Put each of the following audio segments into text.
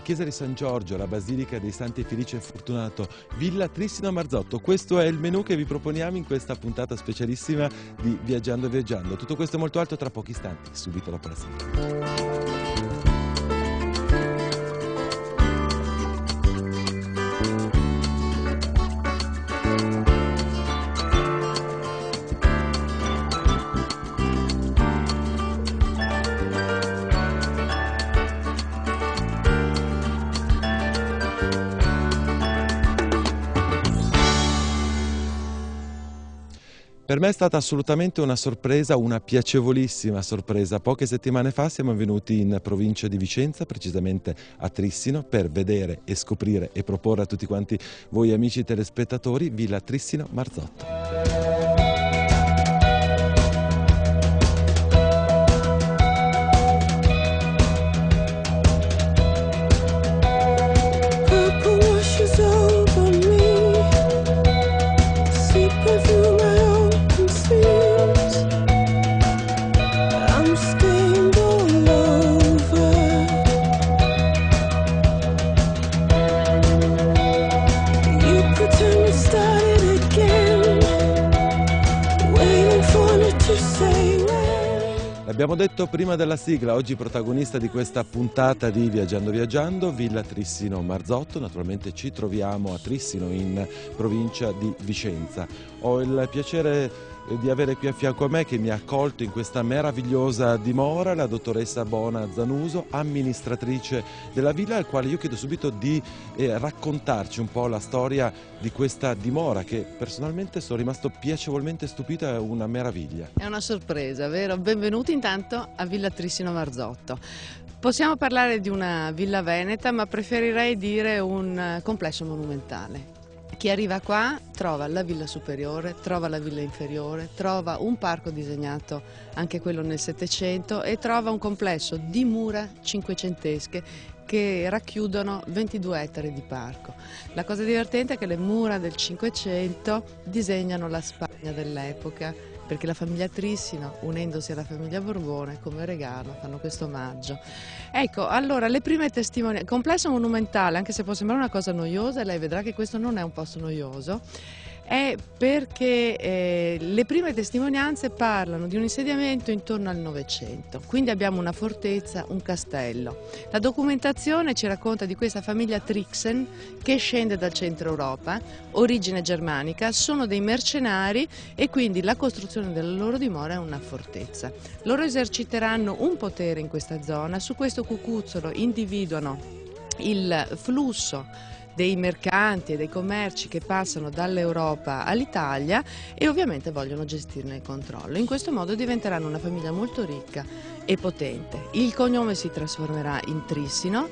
chiesa di San Giorgio, la basilica dei Santi Felice e Fortunato, Villa Trissino Marzotto. Questo è il menù che vi proponiamo in questa puntata specialissima di Viaggiando Viaggiando. Tutto questo e molto altro tra pochi istanti, subito dopo la sigla. Per me è stata assolutamente una sorpresa, una piacevolissima sorpresa. Poche settimane fa siamo venuti in provincia di Vicenza, precisamente a Trissino, per vedere e scoprire e proporre a tutti quanti voi amici telespettatori Villa Trissino Marzotto. Abbiamo detto prima della sigla, oggi protagonista di questa puntata di Viaggiando Viaggiando, Villa Trissino Marzotto. Naturalmente ci troviamo a Trissino in provincia di Vicenza. Ho il piacere di avere qui a fianco a me, che mi ha accolto in questa meravigliosa dimora, la dottoressa Bona Zanuso, amministratrice della villa, al quale io chiedo subito di raccontarci un po' la storia di questa dimora, che personalmente sono rimasto piacevolmente stupito, è una meraviglia. È una sorpresa, vero? Benvenuti intanto a Villa Trissino Marzotto. Possiamo parlare di una villa veneta, ma preferirei dire un complesso monumentale. Chi arriva qua trova la villa superiore, trova la villa inferiore, trova un parco disegnato, anche quello nel Settecento, e trova un complesso di mura cinquecentesche che racchiudono 22 ettari di parco. La cosa divertente è che le mura del Cinquecento disegnano la Spagna dell'epoca, perché la famiglia Trissino, unendosi alla famiglia Borbone, come regalo fanno questo omaggio. Ecco, allora, le prime testimonianze, complesso monumentale, anche se può sembrare una cosa noiosa, lei vedrà che questo non è un posto noioso, è perché le prime testimonianze parlano di un insediamento intorno al Novecento, quindi abbiamo una fortezza, un castello. La documentazione ci racconta di questa famiglia Trixen che scende dal centro Europa, origine germanica, sono dei mercenari e quindi la costruzione della loro dimora è una fortezza. Loro eserciteranno un potere in questa zona, su questo cucuzzolo individuano il flusso dei mercanti e dei commerci che passano dall'Europa all'Italia e ovviamente vogliono gestirne il controllo. In questo modo diventeranno una famiglia molto ricca e potente. Il cognome si trasformerà in Trissino.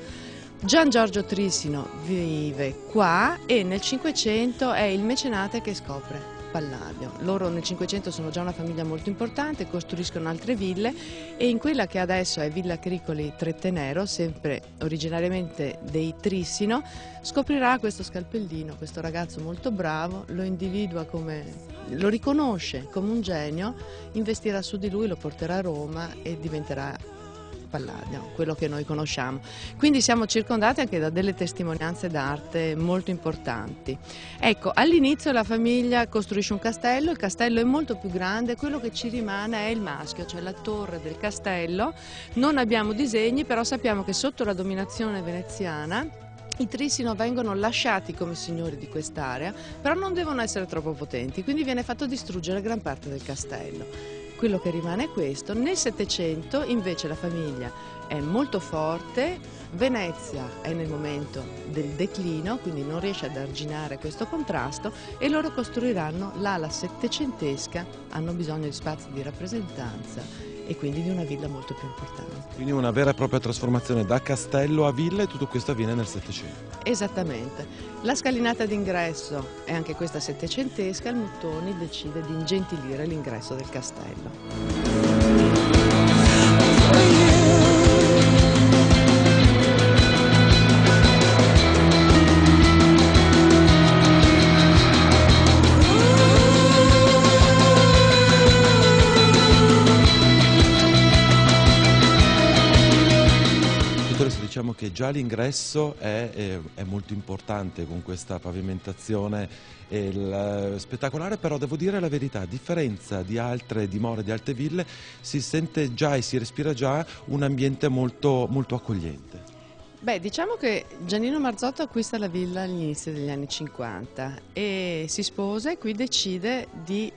Gian Giorgio Trissino vive qua e nel Cinquecento è il mecenate che scopre Palladio. Loro nel Cinquecento sono già una famiglia molto importante, costruiscono altre ville e in quella che adesso è Villa Cricoli Trettenero, sempre originariamente dei Trissino, scoprirà questo scalpellino, questo ragazzo molto bravo, lo individua lo riconosce come un genio, investirà su di lui, lo porterà a Roma e diventerà Palladio, quello che noi conosciamo. Quindi siamo circondati anche da delle testimonianze d'arte molto importanti. Ecco, all'inizio la famiglia costruisce un castello, il castello è molto più grande, quello che ci rimane è il maschio, cioè la torre del castello. Non abbiamo disegni, però sappiamo che sotto la dominazione veneziana i Trissino vengono lasciati come signori di quest'area, però non devono essere troppo potenti, quindi viene fatto distruggere gran parte del castello. Quello che rimane è questo. Nel Settecento invece la famiglia è molto forte, Venezia è nel momento del declino, quindi non riesce ad arginare questo contrasto e loro costruiranno l'ala settecentesca, hanno bisogno di spazi di rappresentanza e quindi di una villa molto più importante. Quindi una vera e propria trasformazione da castello a villa, e tutto questo avviene nel Settecento. Esattamente. La scalinata d'ingresso è anche questa settecentesca, il Muttoni decide di ingentilire l'ingresso del castello. che già l'ingresso è molto importante con questa pavimentazione spettacolare, però devo dire la verità, a differenza di altre dimore, di altre ville, si sente già e si respira già un ambiente molto, molto accogliente. Beh, diciamo che Giannino Marzotto acquista la villa all'inizio degli anni 50 e si sposa e qui decide di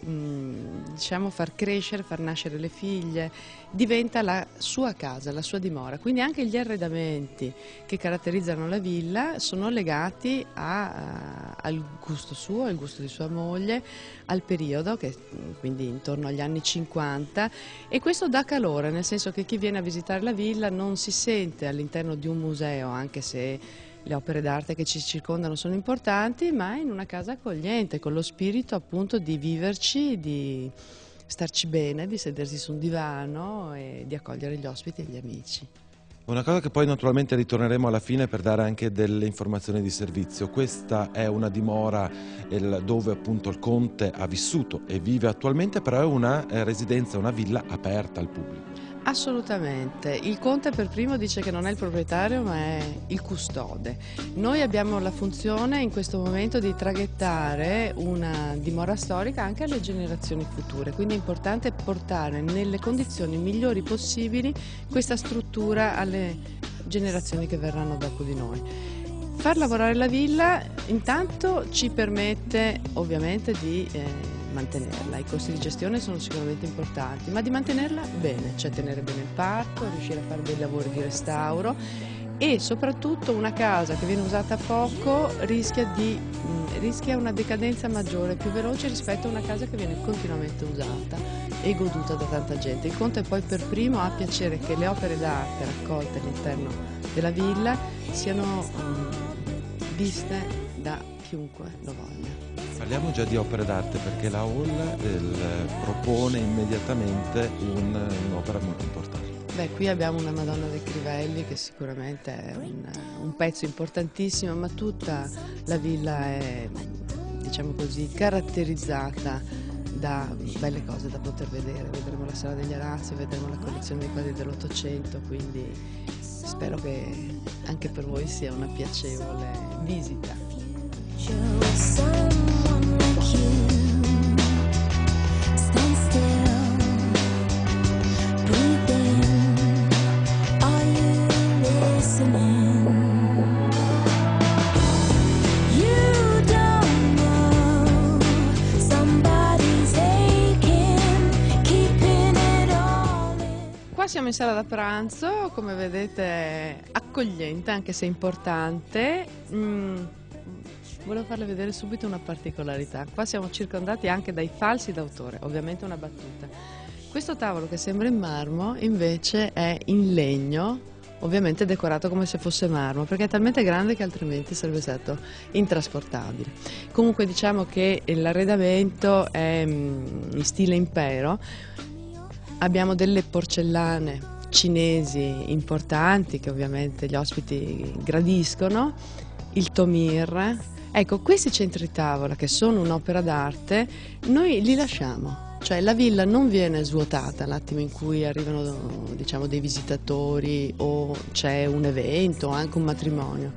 diciamo, far crescere, far nascere le figlie, diventa la sua casa, la sua dimora, quindi anche gli arredamenti che caratterizzano la villa sono legati al gusto suo, al gusto di sua moglie, al periodo, che quindi intorno agli anni 50, e questo dà calore, nel senso che chi viene a visitare la villa non si sente all'interno di un museo, anche se le opere d'arte che ci circondano sono importanti, ma in una casa accogliente, con lo spirito appunto di viverci, di starci bene, di sedersi su un divano e di accogliere gli ospiti e gli amici. Una cosa che poi naturalmente ritorneremo alla fine per dare anche delle informazioni di servizio. Questa è una dimora dove appunto il conte ha vissuto e vive attualmente, però è una residenza, una villa aperta al pubblico. Assolutamente, il conte per primo dice che non è il proprietario ma è il custode. Noi abbiamo la funzione in questo momento di traghettare una dimora storica anche alle generazioni future, quindi è importante portare nelle condizioni migliori possibili questa struttura alle generazioni che verranno dopo di noi. Far lavorare la villa intanto ci permette ovviamente di mantenerla, i costi di gestione sono sicuramente importanti, ma di mantenerla bene, cioè tenere bene il parco, riuscire a fare dei lavori di restauro e soprattutto una casa che viene usata poco rischia una decadenza maggiore, più veloce rispetto a una casa che viene continuamente usata e goduta da tanta gente. Il conte poi per primo ha piacere che le opere d'arte raccolte all'interno della villa siano viste da chiunque lo voglia. Parliamo già di opere d'arte perché la Hall propone immediatamente un'opera molto importante. Beh, qui abbiamo una Madonna dei Crivelli che sicuramente è un pezzo importantissimo, ma tutta la villa è, diciamo così, caratterizzata da belle cose da poter vedere. Vedremo la Sala degli Arazzi, vedremo la collezione dei quadri dell'Ottocento, quindi spero che anche per voi sia una piacevole visita. Qua siamo in sala da pranzo, come vedete accogliente anche se importante. Volevo farle vedere subito una particolarità. Qua siamo circondati anche dai falsi d'autore, ovviamente una battuta. Questo tavolo che sembra in marmo invece è in legno, ovviamente decorato come se fosse marmo, perché è talmente grande che altrimenti sarebbe stato intrasportabile. Comunque diciamo che l'arredamento è in stile impero. Abbiamo delle porcellane cinesi importanti che ovviamente gli ospiti gradiscono, il tomir. Ecco, questi centri tavola che sono un'opera d'arte, noi li lasciamo, cioè la villa non viene svuotata l'attimo in cui arrivano, diciamo, dei visitatori o c'è un evento o anche un matrimonio.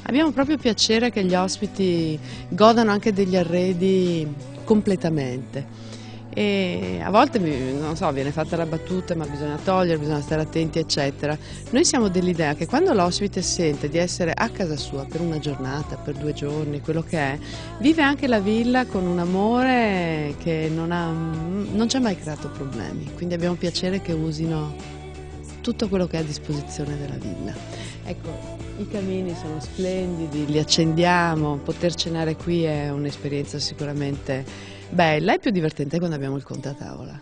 Abbiamo proprio piacere che gli ospiti godano anche degli arredi completamente. E a volte, non so, viene fatta la battuta ma bisogna togliere, bisogna stare attenti eccetera. Noi siamo dell'idea che quando l'ospite sente di essere a casa sua per una giornata, per 2 giorni, quello che è, vive anche la villa con un amore che non ci ha mai creato problemi, quindi abbiamo piacere che usino tutto quello che è a disposizione della villa. Ecco, i camini sono splendidi, li accendiamo, poter cenare qui è un'esperienza sicuramente bella e più divertente quando abbiamo il conte a tavola.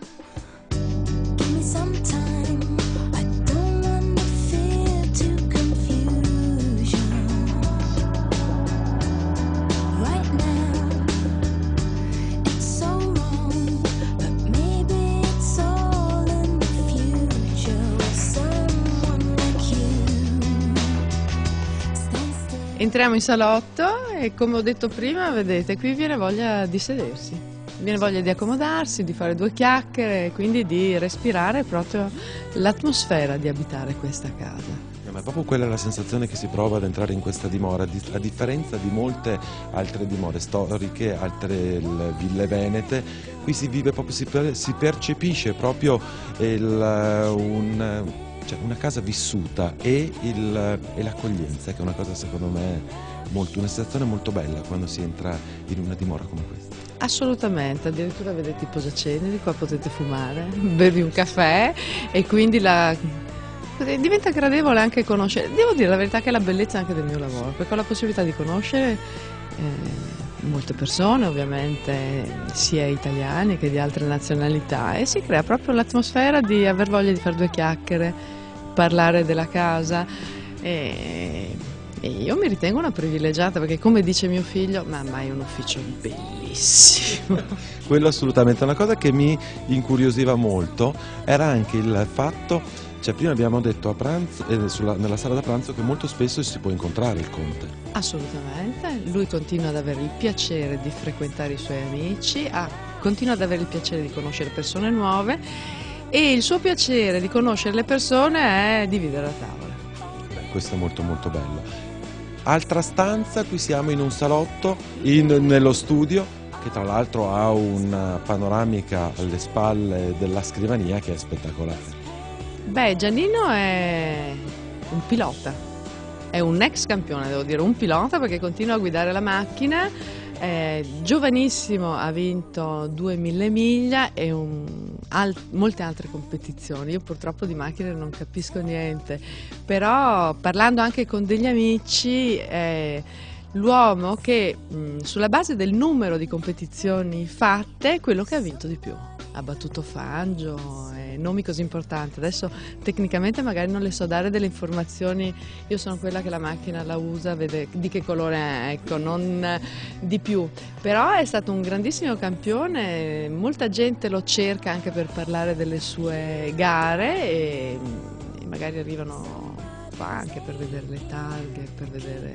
Entriamo in salotto e come ho detto prima, vedete, qui viene voglia di sedersi. Viene voglia di accomodarsi, di fare 2 chiacchiere e quindi di respirare proprio l'atmosfera di abitare questa casa. Ma proprio quella è la sensazione che si prova ad entrare in questa dimora, a differenza di molte altre dimore storiche, altre ville venete, qui si vive proprio, si percepisce proprio una casa vissuta e l'accoglienza, che è una cosa secondo me una sensazione molto bella quando si entra in una dimora come questa. Assolutamente, addirittura vedete i posaceneri, qua potete fumare, bevi un caffè e quindi diventa gradevole anche conoscere. Devo dire la verità che è la bellezza anche del mio lavoro, perché ho la possibilità di conoscere molte persone, ovviamente sia italiane che di altre nazionalità, e si crea proprio l'atmosfera di aver voglia di fare due chiacchiere, parlare della casa e io mi ritengo una privilegiata, perché come dice mio figlio, mamma, è un ufficio bellissimo. Quello assolutamente. Una cosa che mi incuriosiva molto era anche il fatto, cioè prima abbiamo detto a pranzo, nella sala da pranzo, che molto spesso si può incontrare il conte. Assolutamente, lui continua ad avere il piacere di frequentare i suoi amici, continua ad avere il piacere di conoscere persone nuove, e il suo piacere di conoscere le persone è dividere la tavola. Beh, questo è molto molto bello. Altra stanza, qui siamo in un salotto, nello studio, che tra l'altro ha una panoramica alle spalle della scrivania che è spettacolare. Beh, Giannino è un pilota, è un ex campione, devo dire, un pilota, perché continua a guidare la macchina, è giovanissimo, ha vinto 2000 miglia e molte altre competizioni. Io purtroppo di macchine non capisco niente, però parlando anche con degli amici è l'uomo che sulla base del numero di competizioni fatte è quello che ha vinto di più. Ha battuto Fangio e nomi così importanti. Adesso tecnicamente magari non le so dare delle informazioni, io sono quella che la macchina la usa, vede di che colore è, ecco, non di più. Però è stato un grandissimo campione, molta gente lo cerca anche per parlare delle sue gare e magari arrivano qua anche per vedere le targhe, per vedere,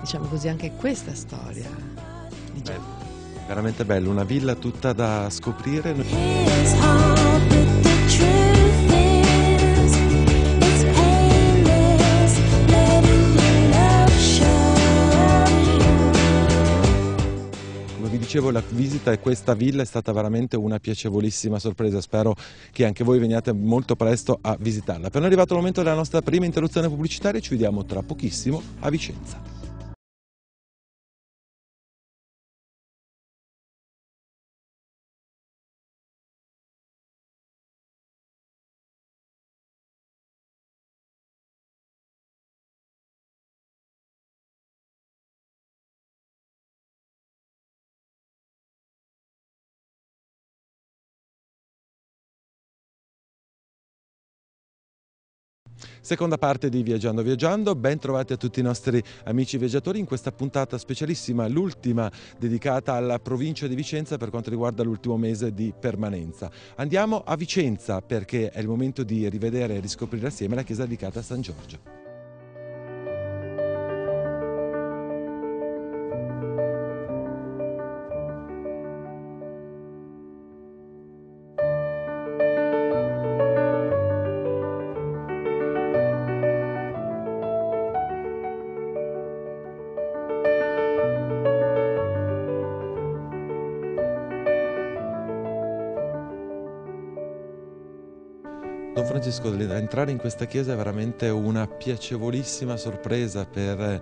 diciamo così, anche questa storia di Giannino. Veramente bello, una villa tutta da scoprire. Come vi dicevo, la visita a questa villa è stata veramente una piacevolissima sorpresa. Spero che anche voi veniate molto presto a visitarla. Appena arrivato il momento della nostra prima interruzione pubblicitaria, ci vediamo tra pochissimo a Vicenza. Seconda parte di Viaggiando Viaggiando, ben trovati a tutti i nostri amici viaggiatori in questa puntata specialissima, l'ultima dedicata alla provincia di Vicenza per quanto riguarda l'ultimo mese di permanenza. Andiamo a Vicenza perché è il momento di rivedere e riscoprire assieme la chiesa dedicata a San Giorgio. Don Francesco, entrare in questa chiesa è veramente una piacevolissima sorpresa per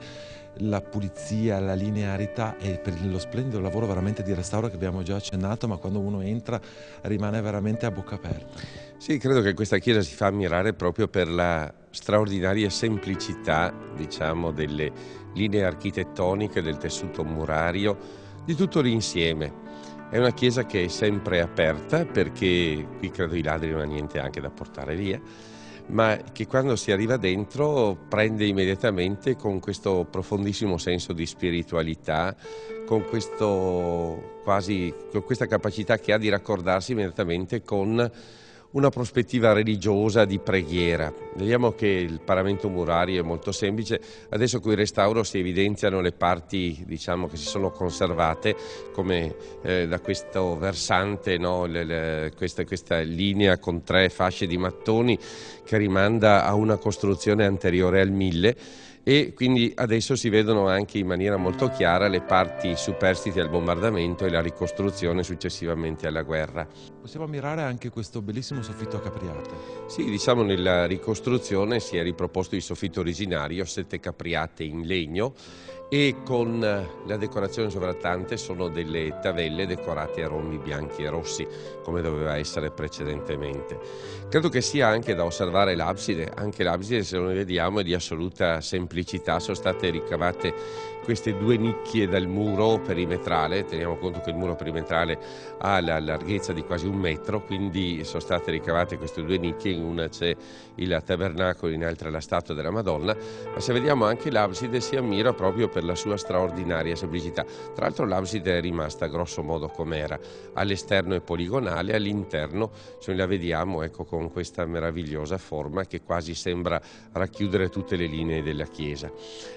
la pulizia, la linearità e per lo splendido lavoro veramente di restauro che abbiamo già accennato, ma quando uno entra rimane veramente a bocca aperta. Sì, credo che questa chiesa si fa ammirare proprio per la straordinaria semplicità, diciamo, delle linee architettoniche, del tessuto murario, di tutto l'insieme. È una chiesa che è sempre aperta perché qui credo i ladri non hanno niente anche da portare via, ma che quando si arriva dentro prende immediatamente con questo profondissimo senso di spiritualità, con questa capacità che ha di raccordarsi immediatamente con una prospettiva religiosa di preghiera. Vediamo che il paramento murario è molto semplice, adesso con il restauro si evidenziano le parti, diciamo, che si sono conservate, come da questo versante, no? Questa linea con 3 fasce di mattoni che rimanda a una costruzione anteriore al 1000, e quindi adesso si vedono anche in maniera molto chiara le parti superstiti al bombardamento e la ricostruzione successivamente alla guerra. Possiamo ammirare anche questo bellissimo soffitto a capriate. Sì, diciamo nella ricostruzione si è riproposto il soffitto originario, 7 capriate in legno, e con la decorazione sovrattante sono delle tavelle decorate a rombi bianchi e rossi, come doveva essere precedentemente. Credo che sia anche da osservare l'abside. Anche l'abside, se noi vediamo, è di assoluta semplicità. Sono state ricavate queste 2 nicchie dal muro perimetrale. Teniamo conto che il muro perimetrale ha la larghezza di quasi 1 metro, quindi sono state ricavate queste 2 nicchie. In una c'è il tabernacolo, in altra la statua della Madonna, ma se vediamo anche l'abside si ammira proprio per la sua straordinaria semplicità. Tra l'altro l'abside è rimasta grosso modo com'era, all'esterno è poligonale, all'interno, se noi la vediamo, ecco, con questa meravigliosa forma che quasi sembra racchiudere tutte le linee della chiesa.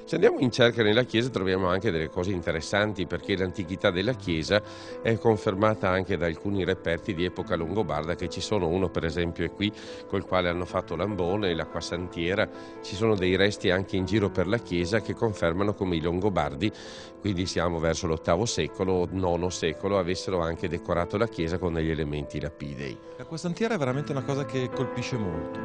Se andiamo in cerca nella chiesa troviamo anche delle cose interessanti, perché l'antichità della chiesa è confermata anche da alcuni reperti di epoca longobarda che ci sono. Uno per esempio è qui, col quale hanno fatto l'ambone, l'acquasantiera. Ci sono dei resti anche in giro per la chiesa che confermano come i Longobardi, quindi siamo verso l'VIII secolo, IX secolo, avessero anche decorato la chiesa con degli elementi lapidei. L'acquasantiera è veramente una cosa che colpisce molto.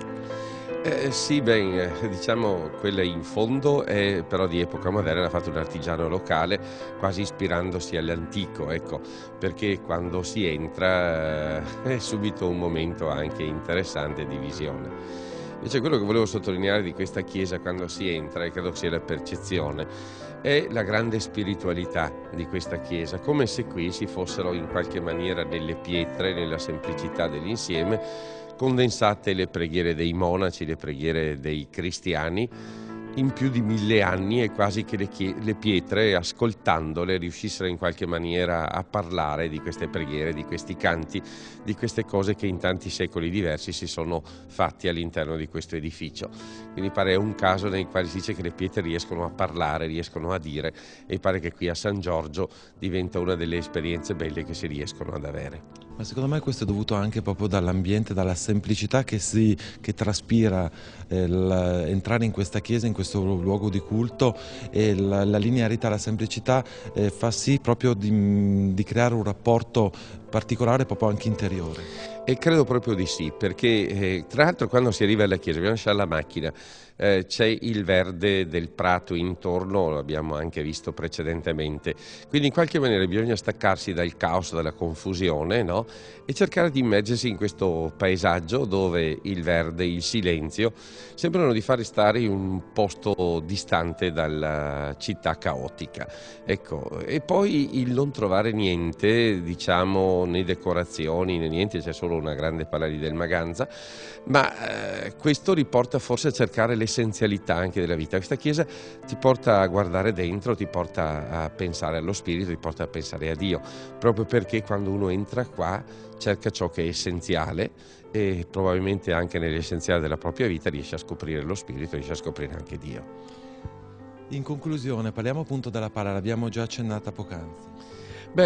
Sì, diciamo quella in fondo è però di epoca moderna, ha fatto un artigiano locale, quasi ispirandosi all'antico, ecco, perché quando si entra è subito un momento anche interessante di visione. Invece quello che volevo sottolineare di questa chiesa quando si entra, e credo sia la percezione, è la grande spiritualità di questa chiesa, come se qui si fossero in qualche maniera nelle pietre, nella semplicità dell'insieme, condensate le preghiere dei monaci, le preghiere dei cristiani, in più di 1000 anni, è quasi che le pietre, ascoltandole, riuscissero in qualche maniera a parlare di queste preghiere, di questi canti, di queste cose che in tanti secoli diversi si sono fatti all'interno di questo edificio. Quindi pare un caso nel quale si dice che le pietre riescono a parlare, riescono a dire, e pare che qui a San Giorgio diventa una delle esperienze belle che si riescono ad avere. Ma secondo me questo è dovuto anche proprio dall'ambiente, dalla semplicità che traspira entrare in questa chiesa, in questo luogo di culto, e la linearità, la semplicità fa sì proprio di creare un rapporto particolare proprio anche interiore. E credo proprio di sì, perché tra l'altro quando si arriva alla chiesa bisogna lasciare la macchina, c'è il verde del prato intorno, lo abbiamo anche visto precedentemente, quindi in qualche maniera bisogna staccarsi dal caos, dalla confusione, no? E cercare di immergersi in questo paesaggio dove il verde, il silenzio sembrano di far stare in un posto distante dalla città caotica, ecco. E poi il non trovare niente, diciamo, né decorazioni né niente, c'è solo una grande pala di Del Maganza, ma questo riporta forse a cercare l'essenzialità anche della vita. Questa chiesa ti porta a guardare dentro, ti porta a pensare allo spirito, ti porta a pensare a Dio, proprio perché quando uno entra qua cerca ciò che è essenziale, e probabilmente anche nell'essenziale della propria vita riesce a scoprire lo spirito, riesce a scoprire anche Dio. In conclusione, parliamo appunto della pala, l'abbiamo già accennata poc'anzi.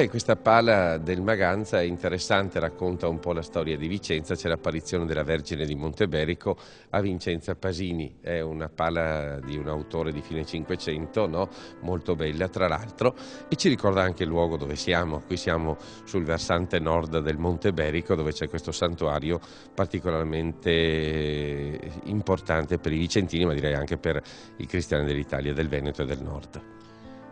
Questa pala del Maganza è interessante, racconta un po' la storia di Vicenza. C'è l'apparizione della Vergine di Monteberico a Vincenza Pasini, è una pala di un autore di fine Cinquecento, no? Molto bella tra l'altro, e ci ricorda anche il luogo dove siamo. Qui siamo sul versante nord del Monteberico, dove c'è questo santuario particolarmente importante per i vicentini, ma direi anche per i cristiani dell'Italia, del Veneto e del nord.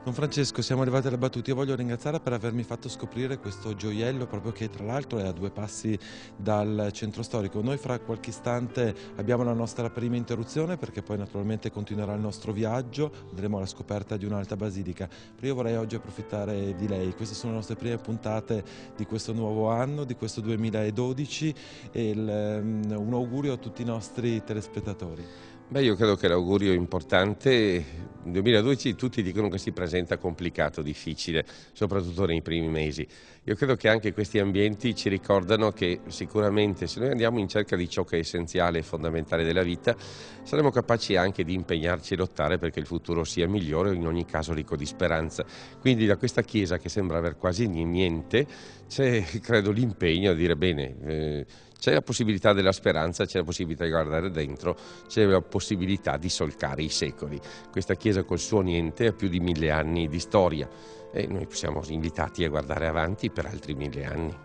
Don Francesco, siamo arrivati alle battute. Io voglio ringraziare per avermi fatto scoprire questo gioiello, proprio che tra l'altro è a 2 passi dal centro storico. Noi fra qualche istante abbiamo la nostra prima interruzione, perché poi naturalmente continuerà il nostro viaggio, andremo alla scoperta di un'altra basilica. Però io vorrei oggi approfittare di lei. Queste sono le nostre prime puntate di questo nuovo anno, di questo 2012, e un augurio a tutti i nostri telespettatori. Beh, io credo che l'augurio importante, nel 2012 tutti dicono che si presenta complicato, difficile, soprattutto nei primi mesi. Io credo che anche questi ambienti ci ricordano che sicuramente se noi andiamo in cerca di ciò che è essenziale e fondamentale della vita, saremo capaci anche di impegnarci e lottare perché il futuro sia migliore o in ogni caso ricco di speranza. Quindi da questa Chiesa che sembra aver quasi niente, c'è credo l'impegno a dire bene, c'è la possibilità della speranza, c'è la possibilità di guardare dentro, c'è la possibilità di solcare i secoli. Questa Chiesa col suo niente ha più di 1000 anni di storia e noi siamo invitati a guardare avanti per altri 1000 anni.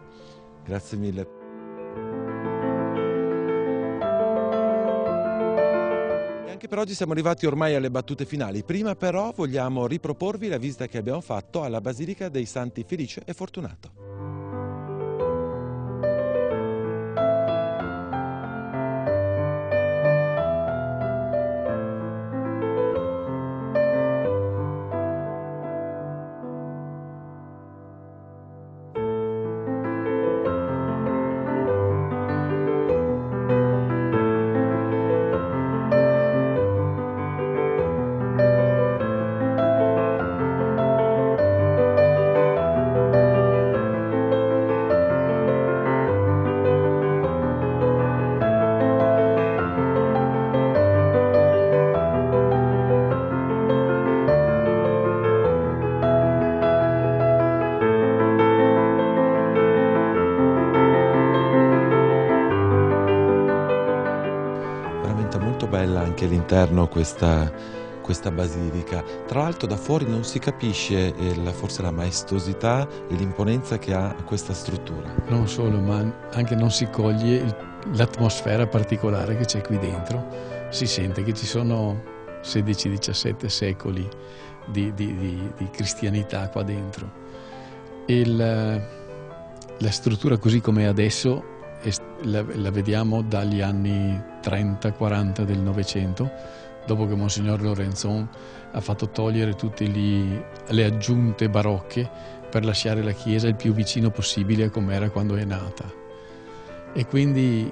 Grazie mille. E anche per oggi siamo arrivati ormai alle battute finali. Prima però vogliamo riproporvi la visita che abbiamo fatto alla Basilica dei Santi Felice e Fortunato. Molto bella anche all'interno questa basilica. Tra l'altro da fuori non si capisce forse la maestosità e l'imponenza che ha questa struttura. Non solo, ma anche non si coglie l'atmosfera particolare che c'è qui dentro. Si sente che ci sono 16-17 secoli di cristianità qua dentro. E la struttura così com'è adesso la vediamo dagli anni 30-40 del Novecento, dopo che Monsignor Lorenzon ha fatto togliere tutte le aggiunte barocche per lasciare la chiesa il più vicino possibile a com'era quando è nata. E quindi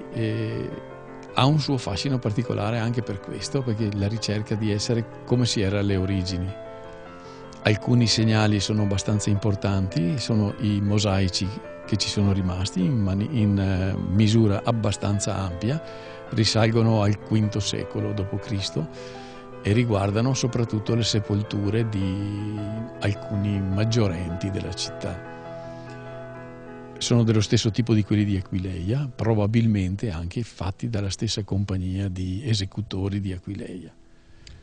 ha un suo fascino particolare anche per questo, perché la ricerca di essere come si era alle origini. Alcuni segnali sono abbastanza importanti, sono i mosaici che ci sono rimasti in misura abbastanza ampia, risalgono al V secolo d.C. e riguardano soprattutto le sepolture di alcuni maggiorenti della città. Sono dello stesso tipo di quelli di Aquileia, probabilmente anche fatti dalla stessa compagnia di esecutori di Aquileia.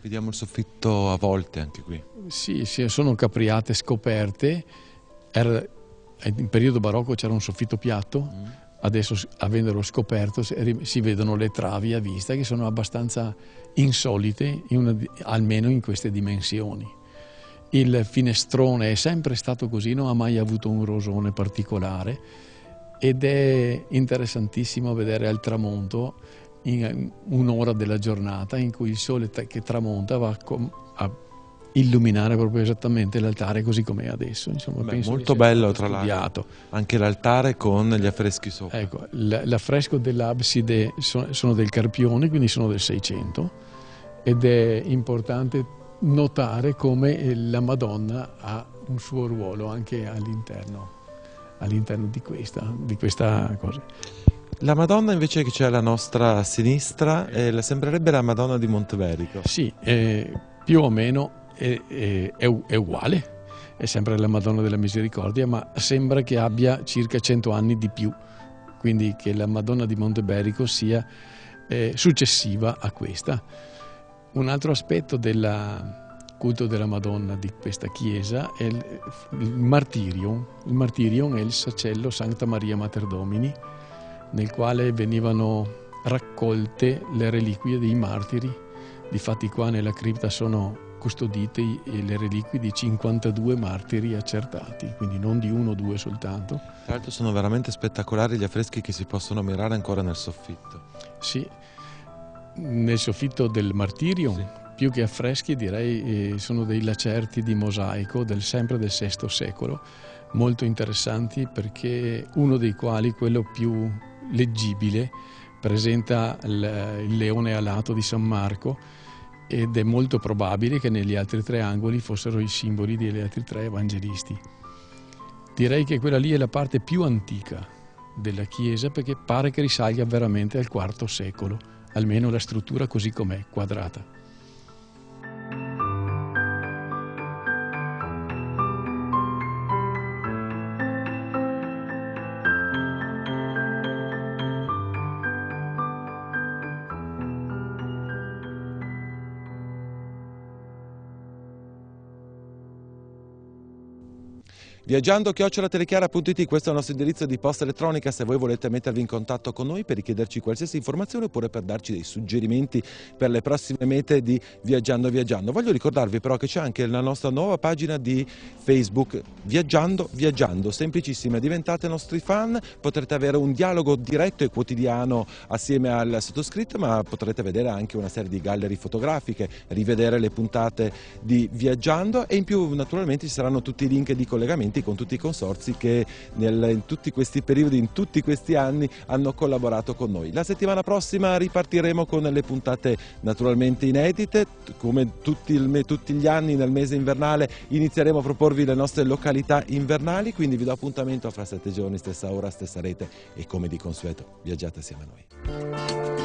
Vediamo il soffitto a volte anche qui. Sì, sono capriate scoperte. In periodo barocco c'era un soffitto piatto, adesso avendolo scoperto si vedono le travi a vista che sono abbastanza insolite, almeno in queste dimensioni. Il finestrone è sempre stato così, non ha mai avuto un rosone particolare ed è interessantissimo vedere al tramonto, in un'ora della giornata in cui il sole che tramonta va a illuminare proprio esattamente l'altare così com'è adesso. Insomma, penso molto bello tra l'altro anche l'altare con gli affreschi sopra. Ecco, l'affresco dell'abside sono del Carpione, quindi sono del 600, ed è importante notare come la Madonna ha un suo ruolo anche all'interno di questa cosa. La Madonna invece che c'è alla nostra sinistra sembrerebbe la Madonna di Monteberico. Sì, più o meno è uguale, è sempre la Madonna della Misericordia, ma sembra che abbia circa 100 anni di più, quindi che la Madonna di Monteberico sia successiva a questa. Un altro aspetto del culto della Madonna di questa chiesa è il martirium. Il martirium è il sacello Sancta Maria Mater Domini, nel quale venivano raccolte le reliquie dei martiri. Difatti qua nella cripta sono custodite le reliquie di 52 martiri accertati, quindi non di uno o due soltanto. Tra l'altro sono veramente spettacolari gli affreschi che si possono ammirare ancora nel soffitto. Sì, nel soffitto del martirio, sì. Più che affreschi direi sono dei lacerti di mosaico sempre del VI secolo, molto interessanti, perché uno dei quali, quello più leggibile, presenta il leone alato di San Marco, ed è molto probabile che negli altri 3 angoli fossero i simboli degli altri 3 evangelisti. Direi che quella lì è la parte più antica della chiesa, perché pare che risalga veramente al IV secolo, almeno la struttura così com'è, quadrata. Viaggiando@telechiara.it, questo è il nostro indirizzo di posta elettronica se voi volete mettervi in contatto con noi per richiederci qualsiasi informazione oppure per darci dei suggerimenti per le prossime mete di Viaggiando Viaggiando. Voglio ricordarvi però che c'è anche la nostra nuova pagina di Facebook, Viaggiando Viaggiando, semplicissima, diventate nostri fan, potrete avere un dialogo diretto e quotidiano assieme al sottoscritto, ma potrete vedere anche una serie di gallerie fotografiche, rivedere le puntate di Viaggiando, e in più naturalmente ci saranno tutti i link di collegamenti con tutti i consorzi che in tutti questi periodi, in tutti questi anni hanno collaborato con noi. La settimana prossima ripartiremo con le puntate naturalmente inedite, come tutti gli anni nel mese invernale inizieremo a proporvi le nostre località invernali, quindi vi do appuntamento fra 7 giorni, stessa ora, stessa rete, e come di consueto viaggiate assieme a noi.